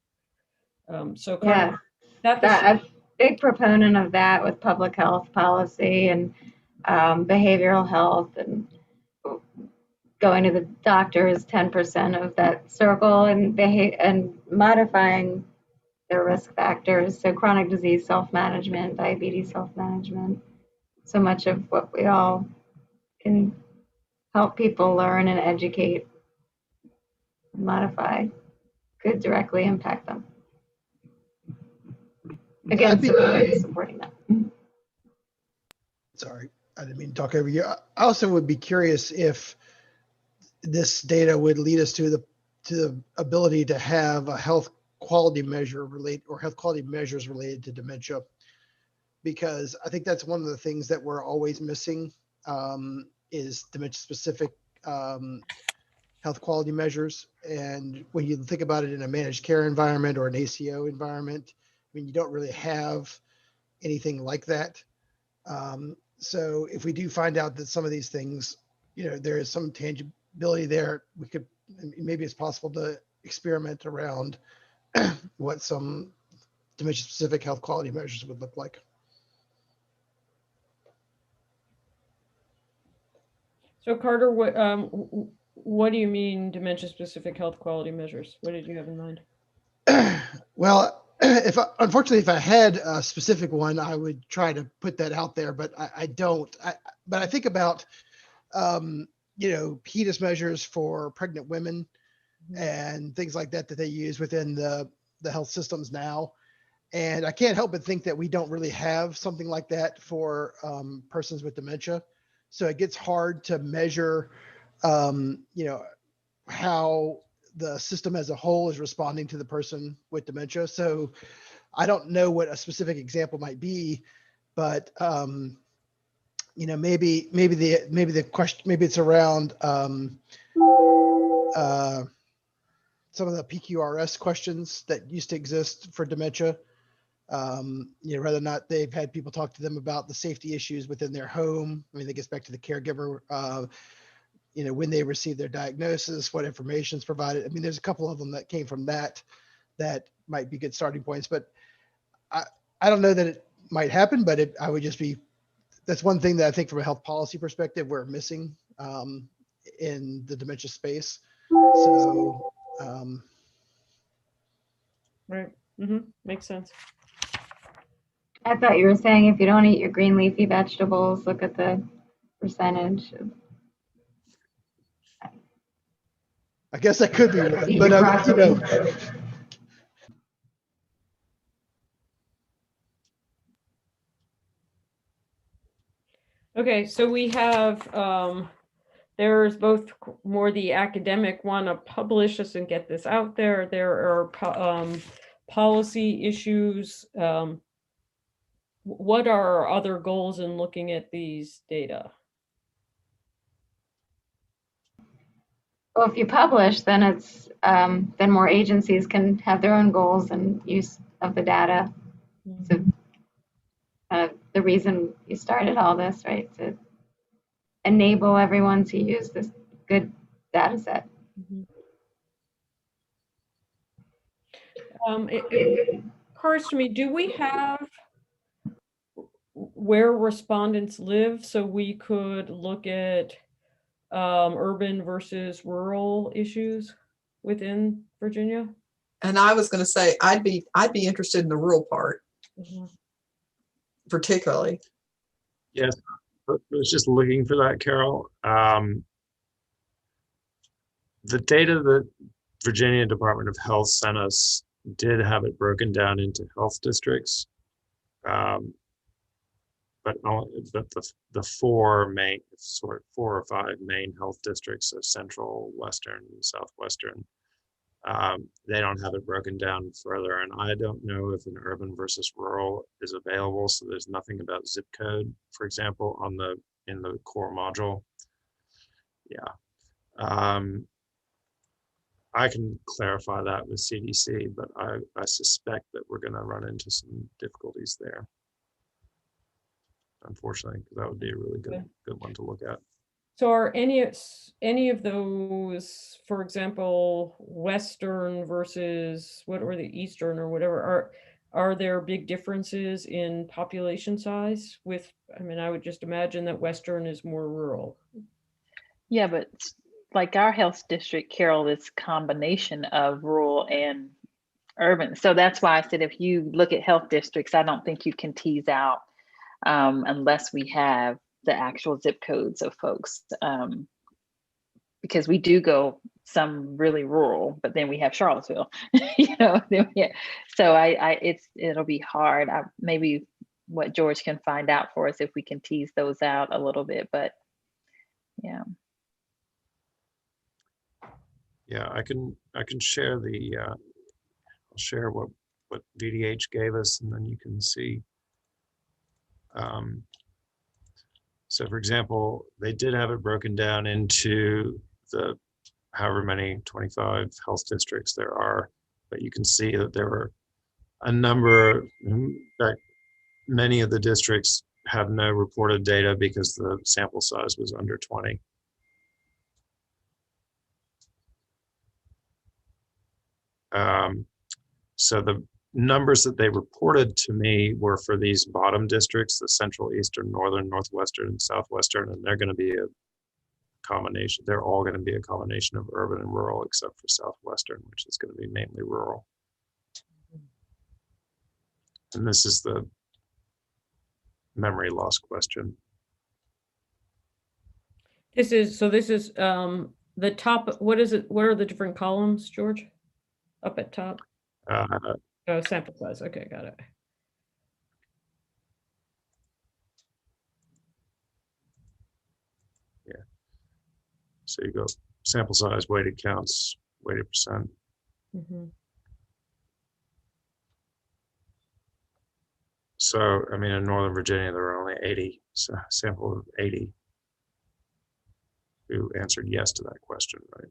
So Yeah, that's a big proponent of that with public health policy and behavioral health, and going to the doctor is 10% of that circle, and modifying their risk factors. So chronic disease self-management, diabetes self-management, so much of what we all can help people learn and educate, modify, could directly impact them. Again, supporting them. Sorry, I didn't mean to talk over you. I also would be curious if this data would lead us to the ability to have a health quality measure health quality measures related to dementia, because I think that's one of the things that we're always missing, is dementia specific health quality measures. And when you think about it in a managed care environment or an ACO environment, I mean, you don't really have anything like that. So if we do find out that some of these things, there is some tangibility there, maybe it's possible to experiment around what some dementia specific health quality measures would look like. So Carter, what do you mean dementia specific health quality measures? What did you have in mind? Well, unfortunately, if I had a specific one, I would try to put that out there, but I don't. But I think about, HEDIS measures for pregnant women and things like that they use within the health systems now. And I can't help but think that we don't really have something like that for persons with dementia. So it gets hard to measure, how the system as a whole is responding to the person with dementia. So I don't know what a specific example might be, but maybe the question, maybe it's around some of the PQRS questions that used to exist for dementia. Whether or not they've had people talk to them about the safety issues within their home. I mean, that gets back to the caregiver, when they receive their diagnosis, what information is provided. I mean, there's a couple of them that came from that might be good starting points, but I don't know that it might happen, but that's one thing that I think from a health policy perspective, we're missing in the dementia space. So, Right. Makes sense. I thought you were saying if you don't eat your green leafy vegetables, look at the percentage. I guess that could be one, but Okay, so we have there's both more the academic want to publish us and get this out there. There are policy issues. What are our other goals in looking at these data? Well, if you publish, then it's then more agencies can have their own goals and use of the data. So the reason you started all this, right, to enable everyone to use this good data set. It occurs to me, do we have where respondents live so we could look at urban versus rural issues within Virginia? And I was going to say, I'd be interested in the rural part, particularly. Yes, I was just looking for that, Carol. The data that Virginia Department of Health sent us did have it broken down into health districts, but the four or five main health districts, so central, western, southwestern, they don't have it broken down further. And I don't know if an urban versus rural is available. So there's nothing about zip code, for example, in the core module. Yeah. I can clarify that with CDC, but I suspect that we're going to run into some difficulties there, unfortunately, because that would be a really good one to look at. So are any of those, for example, Western versus Eastern or whatever, are there big differences in population size I would just imagine that Western is more rural. Yeah, but like our health district, Carol, is combination of rural and urban. So that's why I said, if you look at health districts, I don't think you can tease out unless we have the actual zip codes of folks, because we do go some really rural, but then we have Charlottesville, so it'll be hard. Maybe what George can find out for us if we can tease those out a little bit, but yeah. Yeah, I can share I'll share what VDH gave us, and then you can see. So for example, they did have it broken down into the however many 25 health districts there are, but you can see that there were a number that many of the districts have no reported data because the sample size was under 20. So the numbers that they reported to me were for these bottom districts, the central, eastern, northern, northwestern, and southwestern, and they're going to be a combination. They're all going to be a combination of urban and rural, except for southwestern, which is going to be mainly rural. And this is the memory loss question. This is the top. What is it? What are the different columns, George? Up at top. Oh, sample size. Okay, got it. Yeah. So you go sample size, weighted counts, weighted percent. Mm-hmm. So, I mean, in Northern Virginia, there were only 80, so a sample of 80 who answered yes to that question, right?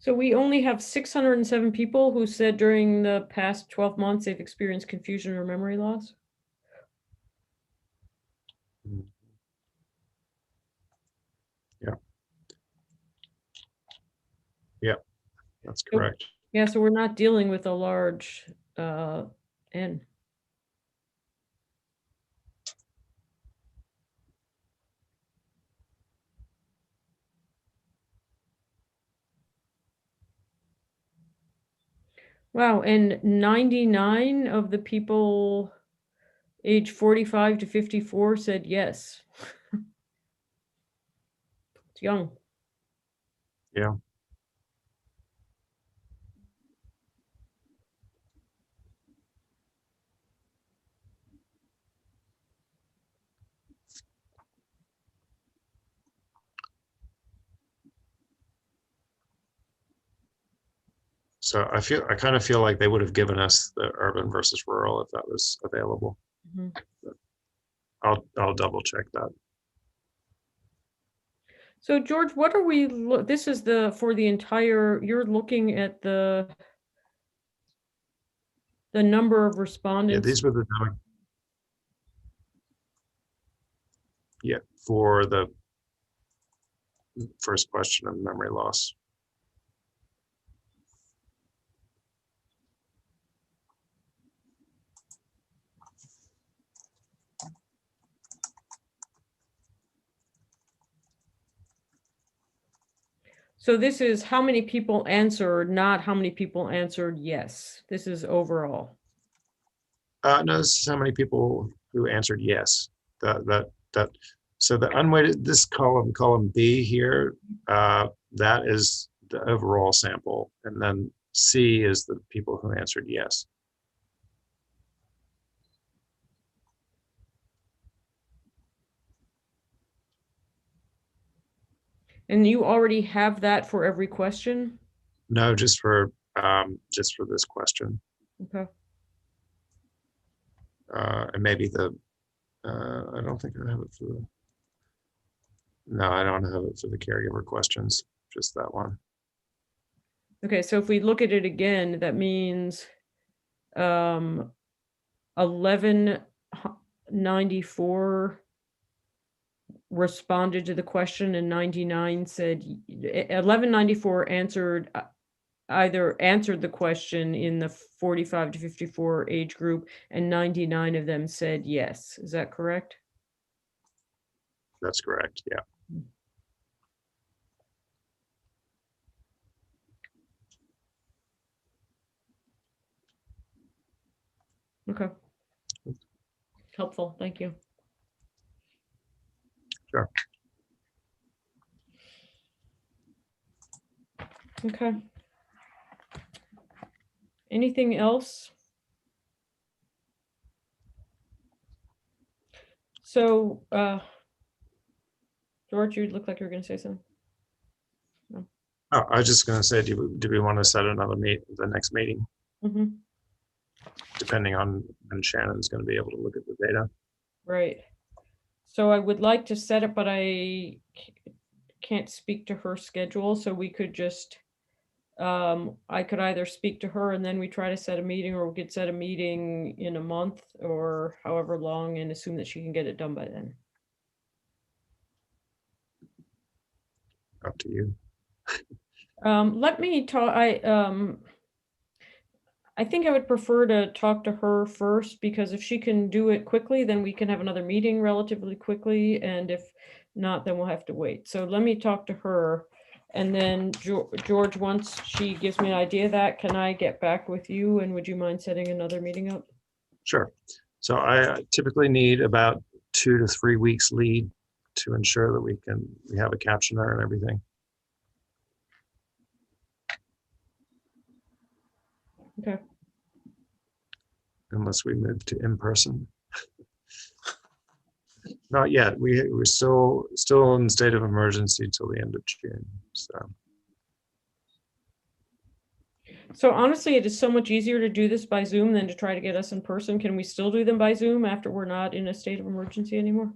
So we only have 607 people who said during the past 12 months they've experienced confusion or memory loss. Yeah. Yeah, that's correct. Yeah, so we're not dealing with a large N. Wow, and 99 of the people age 45 to 54 said yes. It's young. Yeah. So I kind of feel like they would have given us the urban versus rural if that was available. Mhm. I'll double check that. So George, what are we, this is for the entire, you're looking at the number of respondents. Yeah, these were the for the first question of memory loss. So this is how many people answered, not how many people answered yes. This is overall. No, this is how many people who answered yes. So the unweighted, this column B here, that is the overall sample, and then C is the people who answered yes. And you already have that for every question? No, just for this question. Okay. And maybe I don't think I have it for the. No, I don't have it for the caregiver questions. Just that one. Okay, so if we look at it again, that means 1194 responded to the question and 99 said 1194 answered either answered the question in the 45 to 54 age group, and 99 of them said yes. Is that correct? That's correct. Yeah. Okay. Helpful. Thank you. Sure. Okay. Anything else? So, George, you look like you were going to say something. Oh, I was just going to say, do we want to set another the next meeting, Mhm. depending on when Shannon's going to be able to look at the data? Right. So I would like to set it, but I can't speak to her schedule. So we could just, I could either speak to her and then we try to set a meeting, or we could set a meeting in a month or however long and assume that she can get it done by then. Up to you. Let me talk, I think I would prefer to talk to her first, because if she can do it quickly, then we can have another meeting relatively quickly. And if not, then we'll have to wait. So let me talk to her. And then George, once she gives me an idea of that, can I get back with you? And would you mind setting another meeting up? Sure. So I typically need about 2 to 3 weeks lead to ensure that we have a captioner and everything. Okay. Unless we move to in-person. Not yet. We're still in state of emergency till the end of June. So honestly, it is so much easier to do this by Zoom than to try to get us in person. Can we still do them by Zoom after we're not in a state of emergency anymore?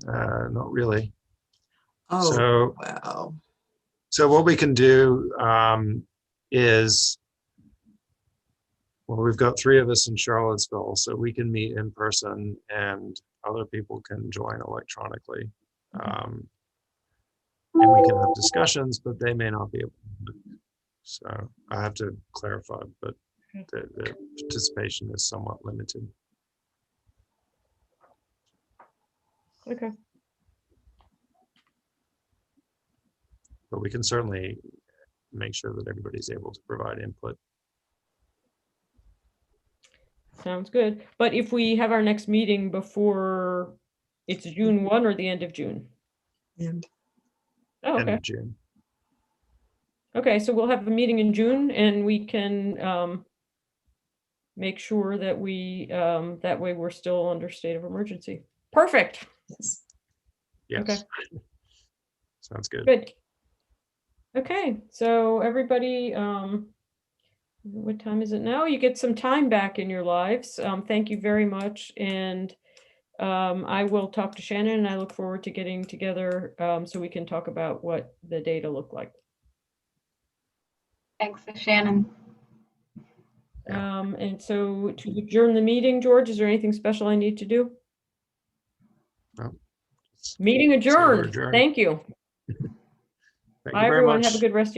Not really. Oh, So, wow. so what we can do is, well, we've got 3 of us in Charlottesville, so we can meet in person and other people can join electronically. And we can have discussions, but they may not be able to. So I have to clarify, but the participation is somewhat limited. Okay. But we can certainly make sure that everybody's able to provide input. Sounds good. But if we have our next meeting before it's June 1 or the end of June? And Oh, End okay. of June. Okay, so we'll have a meeting in June and we can make sure that we, that way we're still under state of emergency. Perfect. yes. Yes. Okay. Sounds good. Good. Okay, so everybody, what time is it now? You get some time back in your lives. Thank you very much. And I will talk to Shannon and I look forward to getting together so we can talk about what the data look like. Thanks, Shannon. And so to adjourn the meeting, George, is there anything special I need to do? No. Meeting So we're adjourned. adjourned. Thank you. Thank Bye, you very everyone. much. Have a good rest of your